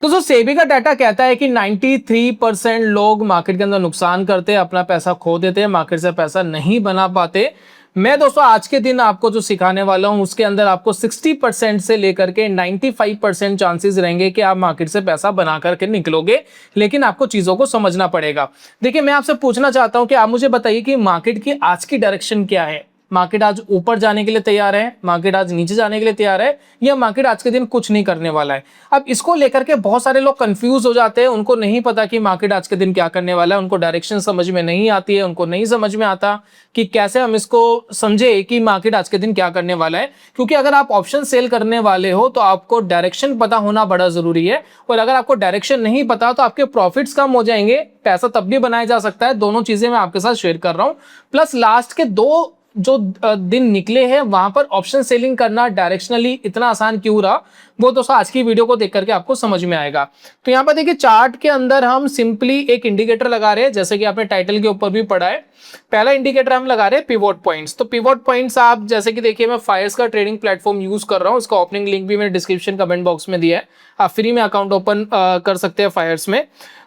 दोस्तों सेबी का डाटा कहता है कि 93% लोग मार्केट के अंदर नुकसान करते हैं, अपना पैसा खो देते हैं, मार्केट से पैसा नहीं बना पाते। मैं दोस्तों आज के दिन आपको जो सिखाने वाला हूं उसके अंदर आपको 60% से लेकर के 95% चांसेस रहेंगे कि आप मार्केट से पैसा बना करके निकलोगे, लेकिन आपको चीजों को समझना पड़ेगा। देखिए मैं आपसे पूछना चाहता हूं कि आप मुझे बताइए कि मार्केट की आज की डायरेक्शन क्या है। मार्केट आज ऊपर जाने के लिए तैयार है, मार्केट आज नीचे जाने के लिए तैयार है, या मार्केट आज के दिन कुछ नहीं करने वाला है। अब इसको लेकर के बहुत सारे लोग कंफ्यूज हो जाते हैं, उनको नहीं पता कि मार्केट आज के दिन क्या करने वाला है, उनको डायरेक्शन समझ में नहीं आती है, उनको नहीं समझ में आता कि कैसे हम इसको समझे कि मार्केट आज के दिन क्या करने वाला है। क्योंकि अगर आप ऑप्शन सेल करने वाले हो तो आपको डायरेक्शन पता होना बड़ा जरूरी है, और अगर आपको डायरेक्शन नहीं पता तो आपके प्रॉफिट्स कम हो जाएंगे, पैसा तब भी बनाया जा सकता है। दोनों चीजें मैं आपके साथ शेयर कर रहा हूं। प्लस लास्ट के दो जो दिन निकले हैं वहां पर ऑप्शन सेलिंग करना डायरेक्शनली इतना आसान क्यों रहा, वो दोस्तों आज की वीडियो को देख करके आपको समझ में आएगा। तो यहाँ पर देखिए चार्ट के अंदर हम सिंपली एक इंडिकेटर लगा रहे हैं, जैसे कि आपने टाइटल के ऊपर भी पढ़ा है। पहला इंडिकेटर हम लगा रहे हैं पिवोट पॉइंट्स। तो पिवोट पॉइंट्स आप जैसे कि देखिए मैं फायर्स का ट्रेडिंग प्लेटफॉर्म यूज कर रहा हूँ, इसका ओपनिंग लिंक भी मैंने डिस्क्रिप्शन कमेंट बॉक्स में दिया है, आप फ्री में अकाउंट ओपन कर सकते हैं फायर्स में।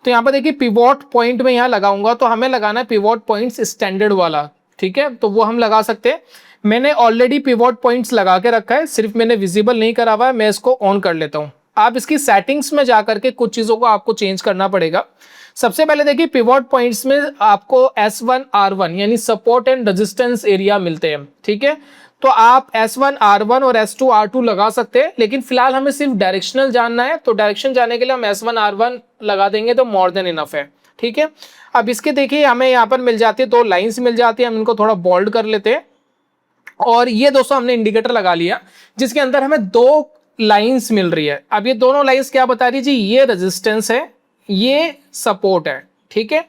तो यहाँ पर देखिए पिवोट पॉइंट में यहाँ लगाऊंगा तो हमें लगाना है पिवोट पॉइंट्स स्टैंडर्ड वाला, ठीक है, तो वो हम लगा सकते हैं। मैंने ऑलरेडी पिवोट पॉइंट्स लगा के रखा है, सिर्फ मैंने विजिबल नहीं करा हुआ है, मैं इसको ऑन कर लेता हूं। आप इसकी सेटिंग्स में जाकर के कुछ चीजों को आपको चेंज करना पड़ेगा। सबसे पहले देखिए पिवोट पॉइंट्स में आपको S1 R1 यानी सपोर्ट एंड रेजिस्टेंस एरिया मिलते हैं, ठीक है। तो आप S1 R1 और S2 R2 लगा सकते हैं, लेकिन फिलहाल हमें सिर्फ डायरेक्शनल जानना है, तो डायरेक्शन जानने के लिए हम S1 R1 लगा देंगे तो मोर देन इनफ है, ठीक है। अब इसके देखिए हमें यहाँ पर मिल जाती है, दो लाइंस मिल जाती है, हम इनको थोड़ा बोल्ड कर लेते हैं। और ये दोस्तों हमने इंडिकेटर लगा लिया जिसके अंदर हमें दो लाइंस मिल रही है। अब ये दोनों लाइंस क्या बता रही जी, ये रेजिस्टेंस है, ये सपोर्ट है, ठीक है।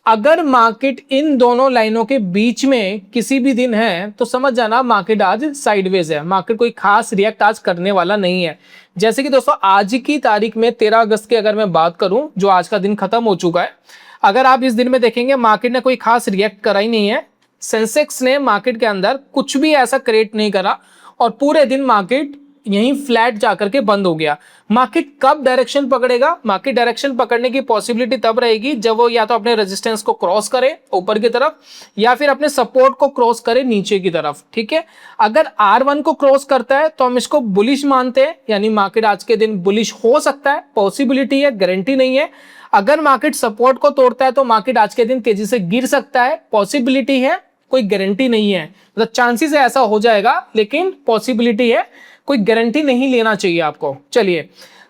अगर मार्केट इन दोनों लाइनों के बीच में किसी भी दिन है तो समझ जाना मार्केट आज साइडवेज है, मार्केट कोई खास रिएक्ट आज करने वाला नहीं है। जैसे कि दोस्तों आज की तारीख में 13 अगस्त की अगर मैं बात करूं, जो आज का दिन खत्म हो चुका है, अगर आप इस दिन में देखेंगे मार्केट ने कोई खास रिएक्ट करा ही नहीं है। सेंसेक्स ने मार्केट के अंदर कुछ भी ऐसा क्रिएट नहीं करा और पूरे दिन मार्केट यहीं फ्लैट जाकर के बंद हो गया। मार्केट कब डायरेक्शन पकड़ेगा, मार्केट डायरेक्शन पकड़ने की पॉसिबिलिटी तब रहेगी जब वो या तो अपने रेजिस्टेंस को क्रॉस करे ऊपर की तरफ, या फिर अपने सपोर्ट को क्रॉस करे नीचे की तरफ, ठीक है। अगर R1 को क्रॉस करता है तो हम इसको बुलिश मानते हैं, यानी मार्केट आज के दिन बुलिश हो सकता है, पॉसिबिलिटी है, गारंटी नहीं है। अगर मार्केट सपोर्ट को तोड़ता है तो मार्केट आज के दिन तेजी से गिर सकता है, पॉसिबिलिटी है, कोई गारंटी नहीं है। मतलब चांसेस है ऐसा हो जाएगा, लेकिन पॉसिबिलिटी है, कोई गारंटी नहीं लेना चाहिए आपको। चलिए,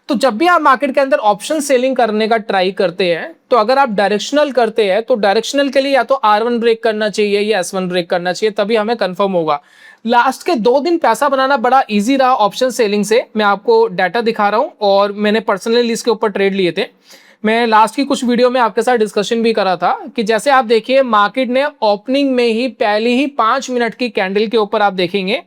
तो जब भी आप मार्केट के अंदर ऑप्शन सेलिंग करने का ट्राई करते हैं तो अगर आप डायरेक्शनल करते हैं तो डायरेक्शनल के लिए या तो R1 ब्रेक करना चाहिए या S1 ब्रेक करना चाहिए, तभी हमें कंफर्म होगा। लास्ट के 2 दिन पैसा बनाना बड़ा इजी रहा ऑप्शन सेलिंग से। मैं आपको डाटा दिखा रहा हूं और मैंने पर्सनली इसके ऊपर ट्रेड लिए थे। मैं लास्ट की कुछ वीडियो में आपके साथ डिस्कशन भी करा था कि जैसे आप देखिए मार्केट ने ओपनिंग में ही पहली ही 5 मिनट की कैंडल के ऊपर आप देखेंगे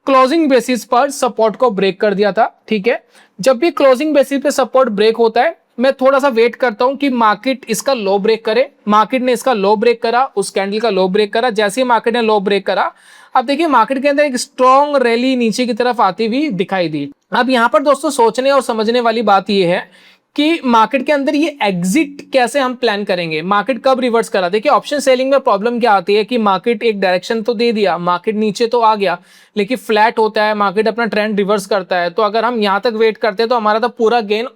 क्लोजिंग बेसिस पर सपोर्ट को ब्रेक कर दिया था, ठीक है। जब भी क्लोजिंग बेसिस पे सपोर्ट ब्रेक होता है मैं थोड़ा सा वेट करता हूं कि मार्केट इसका लो ब्रेक करे। मार्केट ने इसका लो ब्रेक करा, उस कैंडल का लो ब्रेक करा। जैसे ही मार्केट ने लो ब्रेक करा, अब देखिए मार्केट के अंदर एक स्ट्रॉन्ग रैली नीचे की तरफ आती हुई दिखाई दी। अब यहां पर दोस्तों सोचने और समझने वाली बात यह है कि मार्केट के अंदर ये एग्जिट कैसे हम प्लान करेंगे, मार्केट कब रिवर्स करा। देखिए ऑप्शन सेलिंग में प्रॉब्लम क्या आती है कि मार्केट एक डायरेक्शन तो दे दिया, मार्केट नीचे तो आ गया, लेकिन फ्लैट होता है, मार्केट अपना ट्रेंड रिवर्स करता है। तो अगर हम यहां तक वेट करते तो हमारा तो पूरा गेन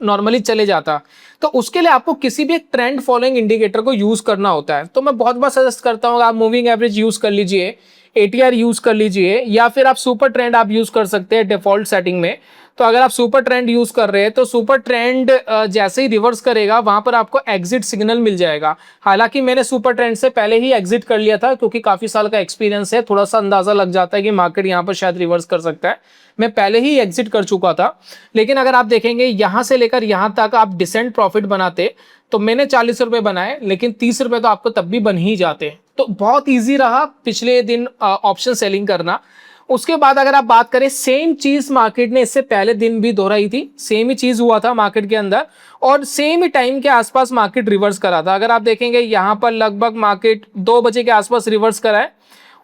नॉर्मली चले जाता। तो उसके लिए आपको किसी भी एक ट्रेंड फॉलोइंग इंडिकेटर को यूज करना होता है। तो मैं बहुत बार सजेस्ट करता हूँ आप मूविंग एवरेज यूज कर लीजिए, ATR यूज कर लीजिए, या फिर आप सुपर ट्रेंड आप यूज कर सकते हैं डिफॉल्ट सेटिंग में। तो अगर आप सुपर ट्रेंड यूज कर रहे हैं तो सुपर ट्रेंड जैसे ही रिवर्स करेगा वहां पर आपको एग्जिट सिग्नल मिल जाएगा। हालांकि मैंने सुपर ट्रेंड से पहले ही एग्जिट कर लिया था क्योंकि काफी साल का एक्सपीरियंस है, थोड़ा सा अंदाजा लग जाता है कि मार्केट यहां पर शायद रिवर्स कर सकता है। मैं पहले ही एग्जिट कर चुका था। लेकिन अगर आप देखेंगे यहां से लेकर यहां तक आप डिसेंट प्रॉफिट बनाते तो मैंने 40 रुपए बनाए, लेकिन 30 रुपए तो आपको तब भी बन ही जाते। तो बहुत ईजी रहा पिछले दिन ऑप्शन सेलिंग करना। उसके बाद अगर आप बात करें, सेम चीज मार्केट ने इससे पहले दिन भी दोहराई थी, सेम ही चीज हुआ था मार्केट के अंदर और सेम ही टाइम के आसपास मार्केट रिवर्स करा था। अगर आप देखेंगे यहां पर लगभग मार्केट 2 बजे के आसपास रिवर्स करा है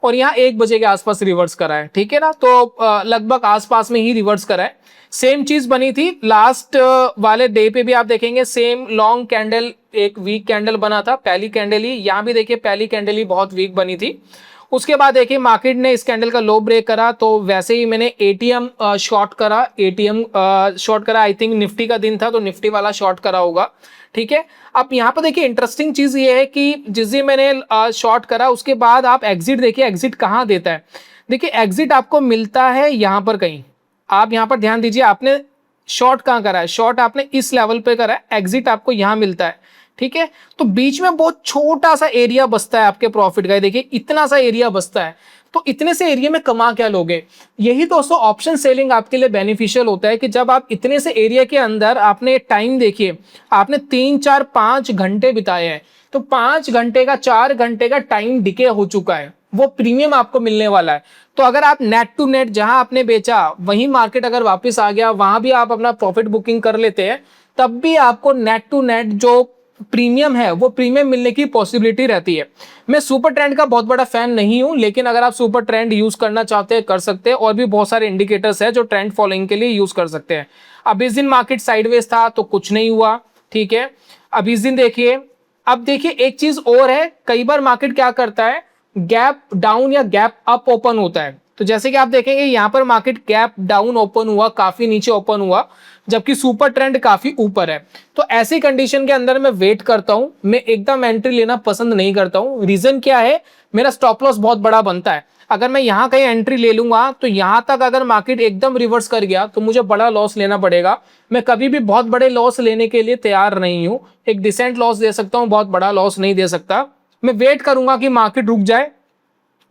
और यहाँ 1 बजे के आसपास रिवर्स करा है, ठीक है ना। तो लगभग आसपास में ही रिवर्स करा है। सेम चीज बनी थी लास्ट वाले डे पे भी, आप देखेंगे सेम लॉन्ग कैंडल, एक वीक कैंडल बना था, पहली कैंडल ही, यहाँ भी देखिए पहली कैंडल ही बहुत वीक बनी थी। उसके बाद देखिए मार्केट ने इस कैंडल का लो ब्रेक करा, तो वैसे ही मैंने एटीएम शॉर्ट करा, एटीएम शॉर्ट करा। आई थिंक निफ्टी का दिन था तो निफ्टी वाला शॉर्ट करा होगा, ठीक है। अब यहाँ पर देखिए इंटरेस्टिंग चीज ये है कि जिस दिन मैंने शॉर्ट करा उसके बाद आप एग्जिट देखिए, एग्जिट कहाँ देता है। देखिए एग्जिट आपको मिलता है यहाँ पर कहीं, आप यहाँ पर ध्यान दीजिए, आपने शॉर्ट कहाँ करा है, शॉर्ट आपने इस लेवल पे करा है, एग्जिट आपको यहाँ मिलता है, ठीक है। तो बीच में बहुत छोटा सा एरिया बचता है आपके प्रॉफिट का, देखिए इतना सा एरिया बचता है। तो इतने से एरिया में कमा क्या लोगे। यही दोस्तों ऑप्शन सेलिंग आपके लिए बेनिफिशियल होता है कि जब आप इतने से एरिया के अंदर, आपने टाइम देखिए, आपने 3 4 5 घंटे बिताए हैं, तो 5 घंटे का 4 घंटे का टाइम डिके हो चुका है, वो प्रीमियम आपको मिलने वाला है। तो अगर आप नेट टू नेट जहां आपने बेचा वहीं मार्केट अगर वापस आ गया, वहां भी आप अपना प्रॉफिट बुकिंग कर लेते हैं, तब भी आपको नेट टू नेट जो प्रीमियम है वो प्रीमियम मिलने की पॉसिबिलिटी रहती है। मैं सुपर ट्रेंड का बहुत बड़ा फैन नहीं हूं, लेकिन अगर आप सुपर ट्रेंड यूज करना चाहते हैं कर सकते हैं, और भी बहुत सारे इंडिकेटर्स है जो ट्रेंड फॉलोइंग के लिए यूज कर सकते हैं। अब इस दिन मार्केट साइडवेज था तो कुछ नहीं हुआ, ठीक है। अब इस दिन देखिए, अब देखिए एक चीज और है, कई बार मार्केट क्या करता है, गैप डाउन या गैप अप ओपन होता है। तो जैसे कि आप देखेंगे यहाँ पर मार्केट गैप डाउन ओपन हुआ, काफी नीचे ओपन हुआ, जबकि सुपर ट्रेंड काफी ऊपर है। तो ऐसी कंडीशन के अंदर मैं वेट करता हूं, मैं एकदम एंट्री लेना पसंद नहीं करता हूं। रीजन क्या है, मेरा स्टॉप लॉस बहुत बड़ा बनता है। अगर मैं यहां कहीं एंट्री ले लूंगा तो यहां तक अगर मार्केट एकदम रिवर्स कर गया तो मुझे बड़ा लॉस लेना पड़ेगा। मैं कभी भी बहुत बड़े लॉस लेने के लिए तैयार नहीं हूं। एक डिसेंट लॉस दे सकता हूं, बहुत बड़ा लॉस नहीं दे सकता। मैं वेट करूंगा कि मार्केट रुक जाए।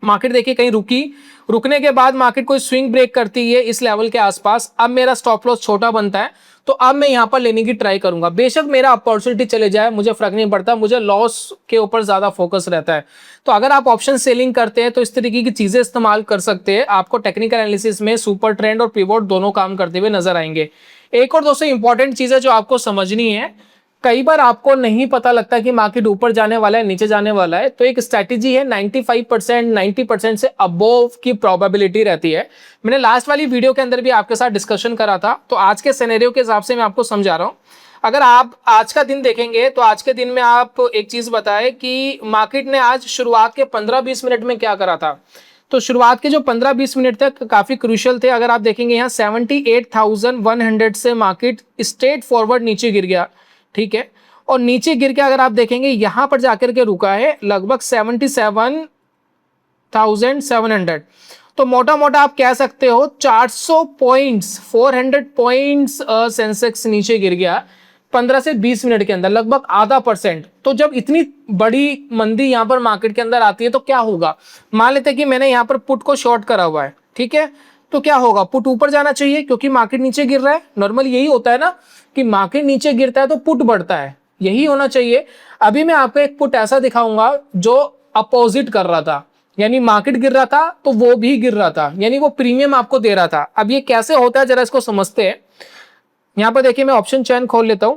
मार्केट देखिए कहीं रुकी, रुकने के बाद मार्केट कोई स्विंग ब्रेक करती है इस लेवल के आसपास, अब मेरा स्टॉप लॉस छोटा बनता है, तो अब मैं यहां पर लेने की ट्राई करूंगा। बेशक मेरा अपॉर्चुनिटी चले जाए, मुझे फर्क नहीं पड़ता, मुझे लॉस के ऊपर ज्यादा फोकस रहता है। तो अगर आप ऑप्शन सेलिंग करते हैं तो इस तरीके की चीजें इस्तेमाल कर सकते हैं। आपको टेक्निकल एनालिसिस में सुपर ट्रेंड और पिवोट दोनों काम करते हुए नजर आएंगे। एक और दोस्तों इंपॉर्टेंट चीज है जो आपको समझनी है, कई बार आपको नहीं पता लगता कि मार्केट ऊपर जाने वाला है नीचे जाने वाला है, तो एक स्ट्रैटेजी है 95% 90% से अबोव की प्रोबेबिलिटी रहती है। मैंने लास्ट वाली वीडियो के अंदर भी आपके साथ डिस्कशन करा था, तो आज के सिनेरियो के हिसाब से मैं आपको समझा रहा हूं। अगर आप आज का दिन देखेंगे तो आज के दिन में आप एक चीज बताएं कि मार्केट ने आज शुरुआत के 15-20 मिनट में क्या करा था। तो शुरुआत के जो 15-20 मिनट तक काफी क्रूशियल थे। अगर आप देखेंगे यहाँ 78,100 से मार्केट स्ट्रेट फॉरवर्ड नीचे गिर गया, ठीक है, और नीचे गिर के अगर आप देखेंगे यहां पर जाकर के रुका है लगभग 77,700। तो मोटा मोटा आप कह सकते हो 400 पॉइंट्स 400 पॉइंट्स सेंसेक्स नीचे गिर गया 15 से 20 मिनट के अंदर, लगभग आधा %। तो जब इतनी बड़ी मंदी यहां पर मार्केट के अंदर आती है तो क्या होगा। मान लेते हैं कि मैंने यहां पर पुट को शॉर्ट करा हुआ है, ठीक है, तो क्या होगा, पुट ऊपर जाना चाहिए क्योंकि मार्केट नीचे गिर रहा है। नॉर्मल यही होता है ना कि मार्केट नीचे गिरता है तो पुट बढ़ता है, यही होना चाहिए। अभी मैं आपको एक पुट ऐसा दिखाऊंगा जो अपोजिट कर रहा था, यानी मार्केट गिर रहा था तो वो भी गिर रहा था, यानी वो प्रीमियम आपको दे रहा था। अब ये कैसे होता है जरा इसको समझते हैं। यहां पर देखिए मैं ऑप्शन चेन खोल लेता हूं।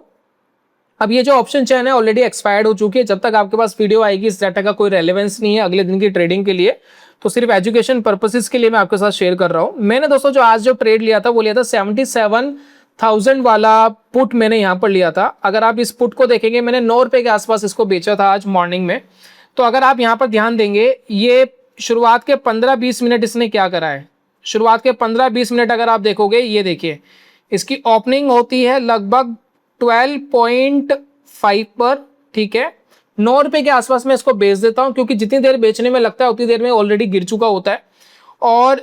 अब ये जो ऑप्शन चेन है ऑलरेडी एक्सपायर्ड हो चुकी है। जब तक आपके पास वीडियो आएगी इस डाटा का कोई रेलेवेंस नहीं है अगले दिन की ट्रेडिंग के लिए, तो सिर्फ एजुकेशन पर्पसेस के लिए मैं आपके साथ शेयर कर रहा हूं। मैंने दोस्तों जो आज जो ट्रेड लिया था वो लिया था 77,000 वाला पुट मैंने यहां पर लिया था। अगर आप इस पुट को देखेंगे मैंने 9 रुपए के आसपास इसको बेचा था आज मॉर्निंग में। तो अगर आप यहां पर ध्यान देंगे, ये शुरुआत के 15-20 मिनट इसने क्या करा है, शुरुआत के 15-20 मिनट अगर आप देखोगे, ये देखिए इसकी ओपनिंग होती है लगभग 12.5 पर, ठीक है। 9 रुपए के आसपास मैं इसको बेच देता हूं क्योंकि जितनी देर बेचने में लगता है उतनी देर में ऑलरेडी गिर चुका होता है। और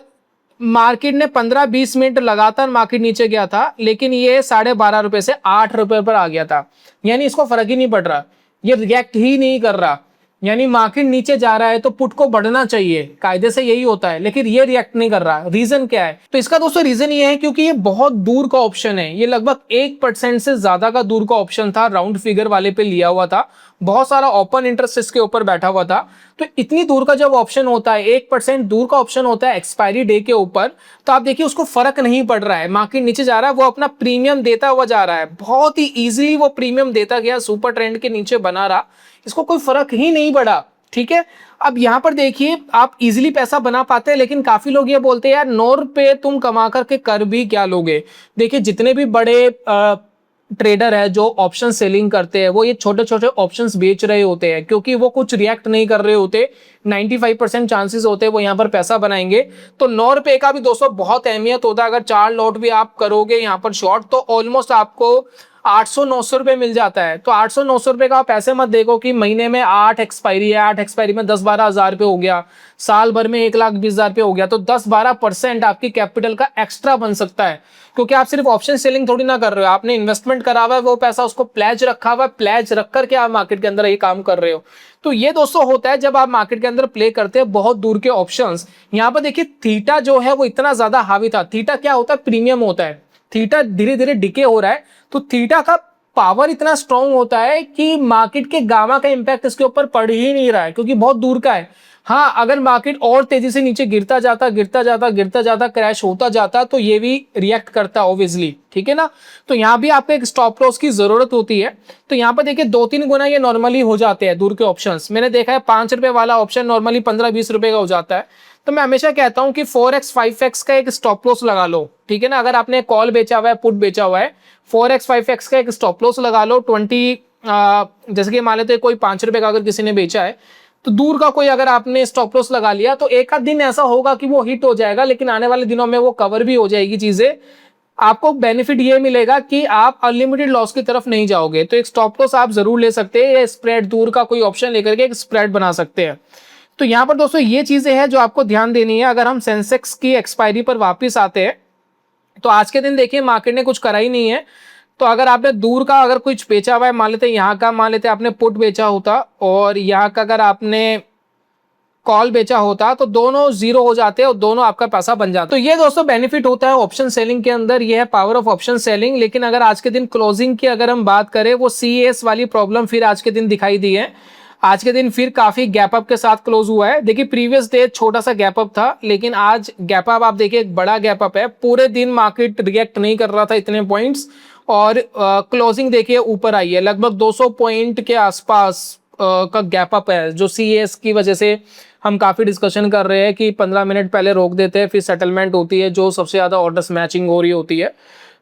मार्केट ने 15-20 मिनट लगातार मार्केट नीचे गया था, लेकिन ये 12.5 रुपए से 8 रुपए पर आ गया था, यानी इसको फर्क ही नहीं पड़ रहा, ये रिएक्ट ही नहीं कर रहा। यानी मार्केट नीचे जा रहा है तो पुट को बढ़ना चाहिए, कायदे से यही होता है, लेकिन ये रिएक्ट नहीं कर रहा। रीजन क्या है, तो इसका दोस्तों रीजन ये है क्योंकि ये बहुत दूर का ऑप्शन है। ये लगभग 1% से ज्यादा का दूर का ऑप्शन था, राउंड फिगर वाले पे लिया हुआ था, बहुत सारा ओपन इंटरेस्ट इसके ऊपर बैठा हुआ था। तो इतनी दूर का जब ऑप्शन होता है, 1% दूर का ऑप्शन होता है एक्सपायरी डे के ऊपर, तो आप देखिए उसको फर्क नहीं पड़ रहा है। मार्केट नीचे जा रहा है, वो अपना प्रीमियम देता हुआ जा रहा है, बहुत ही इजीली वो प्रीमियम देता गया, सुपर ट्रेंड के नीचे बना रहा, इसको कोई फर्क ही नहीं पड़ा, ठीक है। अब यहाँ पर देखिए आप इजीली पैसा बना पाते हैं, लेकिन काफी लोग ये बोलते हैं यार 9 रुपए तुम कमा करके कर भी क्या लोगे। देखिए जितने भी बड़े ट्रेडर है जो ऑप्शन सेलिंग करते हैं वो ये छोटे छोटे ऑप्शंस बेच रहे होते हैं, क्योंकि वो कुछ रिएक्ट नहीं कर रहे होते। 95% चांसेस होते हैं वो यहाँ पर पैसा बनाएंगे। तो 9 रुपए का भी दोस्तों बहुत अहमियत होता है। अगर 4 लॉट भी आप करोगे यहाँ पर शॉर्ट तो ऑलमोस्ट आपको 800-900 रुपए मिल जाता है। तो 800-900 रुपए का आप ऐसे मत देखो कि महीने में 8 एक्सपायरी है, 8 एक्सपायरी में 10-12 हजार रुपए हो गया, साल भर में 1,20,000 रुपए हो गया। तो 10-12% आपकी कैपिटल का एक्स्ट्रा बन सकता है, क्योंकि आप सिर्फ ऑप्शन सेलिंग थोड़ी ना कर रहे हो, आपने इन्वेस्टमेंट करा हुआ है, वो पैसा उसको प्लेज रखा हुआ है, प्लेज रख करके आप मार्केट के अंदर ये काम कर रहे हो। तो ये दोस्तों होता है जब आप मार्केट के अंदर प्ले करते हैं बहुत दूर के ऑप्शंस। यहाँ पर देखिए थीटा जो है वो इतना ज्यादा हावी था। थीटा क्या होता है? प्रीमियम होता है। थीटा धीरे धीरे डिके हो रहा है, तो थीटा का पावर इतना स्ट्रांग होता है कि मार्केट के गामा का इंपैक्ट इसके ऊपर पड़ ही नहीं रहा है, क्योंकि बहुत दूर का है। हाँ, अगर मार्केट और तेजी से नीचे गिरता जाता क्रैश होता जाता तो ये भी रिएक्ट करता ऑब्वियसली, ठीक है ना। तो यहाँ भी आपको एक स्टॉप लॉस की जरूरत होती है। तो यहाँ पर देखिए 2-3 गुना ये नॉर्मली हो जाते हैं दूर के ऑप्शंस। मैंने देखा है 5 रुपए वाला ऑप्शन नॉर्मली 15-20 रुपए का हो जाता है। तो मैं हमेशा कहता हूं कि 4x 5x का एक स्टॉप लॉस लगा लो, ठीक है ना। अगर आपने कॉल बेचा हुआ है, पुट बेचा हुआ है, 4x 5x का एक स्टॉप लॉस लगा लो। 20 जैसे कि मान लेते कोई 5 रुपए का अगर किसी ने बेचा है, तो दूर का कोई अगर आपने स्टॉप लॉस लगा लिया तो एक आध दिन ऐसा होगा कि वो हिट हो जाएगा, लेकिन आने वाले दिनों में वो कवर भी हो जाएगी चीजें। आपको बेनिफिट ये मिलेगा कि आप अनलिमिटेड लॉस की तरफ नहीं जाओगे। तो एक स्टॉप लॉस आप जरूर ले सकते हैं, या स्प्रेड दूर का कोई ऑप्शन लेकर के एक स्प्रेड बना सकते हैं। तो यहाँ पर दोस्तों ये चीजें हैं जो आपको ध्यान देनी है। अगर हम सेंसेक्स की एक्सपायरी पर वापस आते हैं, तो आज के दिन देखिए मार्केट ने कुछ करा ही नहीं है। तो अगर आपने दूर का अगर कुछ बेचा हुआ है, मान लेते यहाँ का, मान लेते आपने पुट बेचा होता और यहाँ का अगर आपने कॉल बेचा होता, तो दोनों जीरो हो जाते और दोनों आपका पैसा बन जाता। तो ये दोस्तों बेनिफिट होता है ऑप्शन सेलिंग के अंदर, ये है पावर ऑफ ऑप्शन सेलिंग। लेकिन अगर आज के दिन क्लोजिंग की अगर हम बात करें, वो CAS वाली प्रॉब्लम फिर आज के दिन दिखाई दी है। आज के दिन फिर काफी गैप अप के साथ क्लोज हुआ है। देखिए प्रीवियस डे छोटा सा गैप अप था, लेकिन आज गैप अप आप देखिए एक बड़ा गैप अप है। पूरे दिन मार्केट रिएक्ट नहीं कर रहा था इतने पॉइंट्स, और क्लोजिंग देखिए ऊपर आई है, लगभग 200 पॉइंट के आसपास का गैप अप है, जो CAS की वजह से हम काफी डिस्कशन कर रहे हैं कि 15 मिनट पहले रोक देते हैं, फिर सेटलमेंट होती है, जो सबसे ज्यादा ऑर्डर्स मैचिंग हो रही होती है।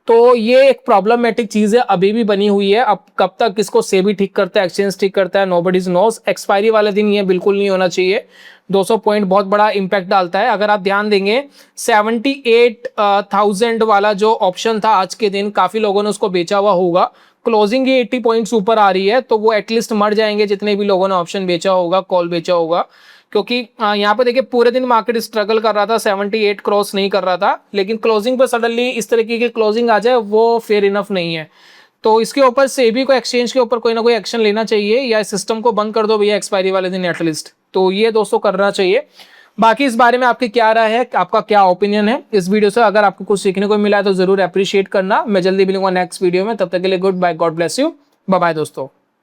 तो ये एक प्रॉब्लमेटिक चीज है, अभी भी बनी हुई है। अब कब तक इसको सेबी ठीक करता है, एक्सचेंज ठीक करता है, नोबडीज नोस। एक्सपायरी वाले दिन ये बिल्कुल नहीं होना चाहिए। 200 पॉइंट बहुत बड़ा इंपैक्ट डालता है। अगर आप ध्यान देंगे 78,000 वाला जो ऑप्शन था आज के दिन, काफी लोगों ने उसको बेचा हुआ होगा। क्लोजिंग ही 80 पॉइंट्स ऊपर आ रही है, तो वो एटलीस्ट मर जाएंगे जितने भी लोगों ने ऑप्शन बेचा होगा, कॉल बेचा होगा। क्योंकि यहाँ पे देखिए पूरे दिन मार्केट स्ट्रगल कर रहा था, 78 क्रॉस नहीं कर रहा था, लेकिन क्लोजिंग पर सडनली इस तरीके की क्लोजिंग आ जाए वो फेयर इनफ नहीं है। तो इसके ऊपर सेबी को एक्सचेंज के ऊपर कोई ना कोई एक्शन लेना चाहिए, या सिस्टम को बंद कर दो भैया एक्सपायरी वाले दिन एटलीस्ट। तो ये दोस्तों करना चाहिए। बाकी इस बारे में आपकी क्या राय है, आपका क्या ओपिनियन है इस वीडियो से? अगर आपको कुछ सीखने को मिला है तो जरूर अप्रिशिएट करना। मैं जल्दी मिलूंगा नेक्स्ट वीडियो में, तब तक के लिए goodbye, god bless you, bye bye दोस्तों।